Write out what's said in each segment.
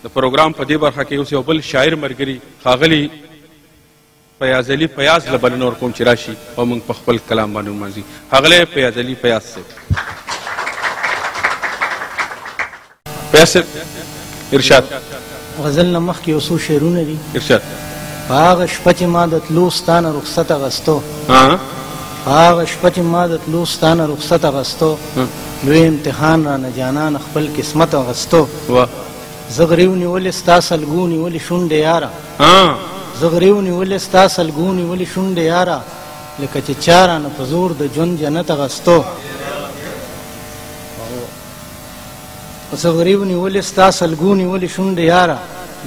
د پروګرام په دې برخه کې اوس یو بل شاعر ملګري ښاغلي فیاض علي فیاض له بلنه ورکوم چې راشي او موږ په خپل کلام باندې ونمانځي. ښاغلی فیاض علي فیاض صاحب. فیاض صاحب ارشاد. غزل نه مخکې یو څو شعرونه دي. ارشاد. په هغه شپه چې ما د تلو ستا نه رخصت اخیستو، په هغه شپه چې ما د تلو ستا نه رخصت اخیستو، لوی امتحان رانه جانان خپل قسمت اخیستو. زه غریو نیولې ستا سلګو نیولې شونډې یاره، زه غریو نیولې ستا سلګو نیولې شونډې یاره، لکه چې چا رانه په زور د ژوند جنت اخیستو. زه غریو نیولې ستا سلګو نیولې شونډې یاره،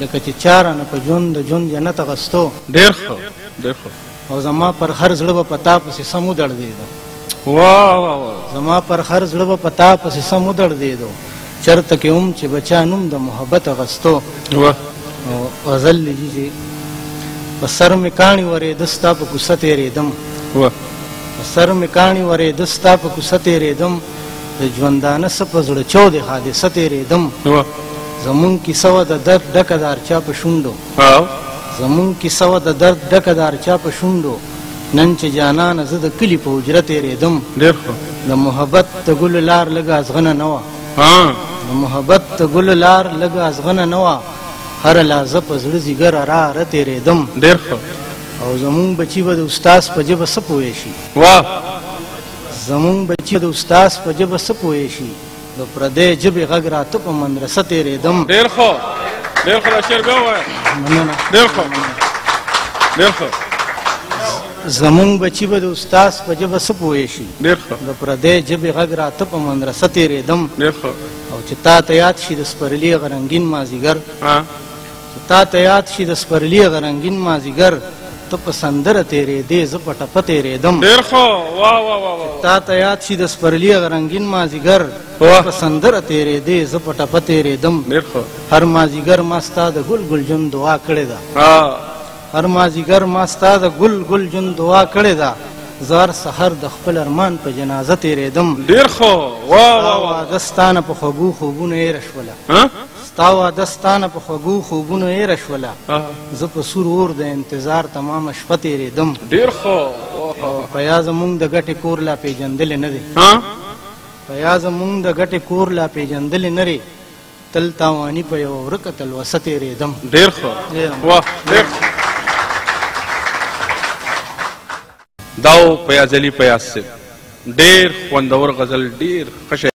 لکه چې چا رانه په ژوند د ژوند جنت اخیستو. ډېر ښه ډېر ښه. او زما پر هر زړه به په تا پسې سم ودړدېده، واه زما پر هر زړه به په تا پسې سم ودړدېدو، چرته کې هم چې بچا نوم د محبت اخیستو. غزل لیکي چې په سر مې کاڼي ورېده ستا په کوڅه تېرېدم، په سر مې کاڼي ورېده ستا په کوڅه تېرېدم، د ژوندانه څه په زړه چودې حادثه تېرېدم. زمونږ کیسه وه د درد ډکه د هر چا په شونډو، زمونږ کیسه وه د درد ډکه د هر چا په شونډو، نن چې جانانه زه د کلي په حجره تېرېدم. د محبت د ګلو لار لږه ازغنه نه وه، د محبت د ګلو لار لږه ازغنه نه وه، هره لحظه په زړه ځیګر اره تېرېدم. او زمونږ بچي به د استاز په ژبه څه پوه شي، زمونږ بچي د استاز په ژبه څه پوه شي، د پردۍ ژبې غږ راته په مدرسه تېرېدم. ډېر ښه ډېر ښه. دا شعر بیا ووایه. مننه. ډېر ښه ډېر ښه. زمونږ بچي به د استاز په ژبه څه پوه شي، ډېر ښه. د پردۍ ژبې غږ راته په مدرسه تېرېدم. ډېر ښه. او چې تا ته یاد شي د سپرلي هغه رنګین مازدیګر، چې تا ته یاد شي د سپرلي هغه رنګین مازدیګر، ته په سندره تېرېدې زه په ټپه تېرېدم. ډېر ښه. واه واه واه. تا ته یاد شي د سپرلي هغه رنګین مازدیګر، په سندره تېرېدې زه په ټپه تېرېدم. ډېر ښه. هر مازدیګر ما ستا د ګل ګل ژوند دعا کړې ده، هر مازدیګر ما ستا د ګل ګل ژوند دعا کړې ده، زه هر سحر د خپل ارمان په جنازه تېرېدم. ډېر ښه. واه واه. واده ستا نه په خوږو خوبونو هېره شوله، ستا واده ستا نه په خوږو خوبونو هېره شوله، زه په سور اور د انتظار تمامه شپه تېرېدم. ډېر ښه. په یا زمونږ د ګټې کور لا پېژندلې نه دی، په یا زمونږ د ګټې کور لا پېژندلې نه دی، تل تاواني په یوه ورکه تلوسه تېرېدم. ډېر ښه. واه ډېر ښه. دا و فیاض علي فیاض صاحب. ډېر خوندور غزل، ډېر ښه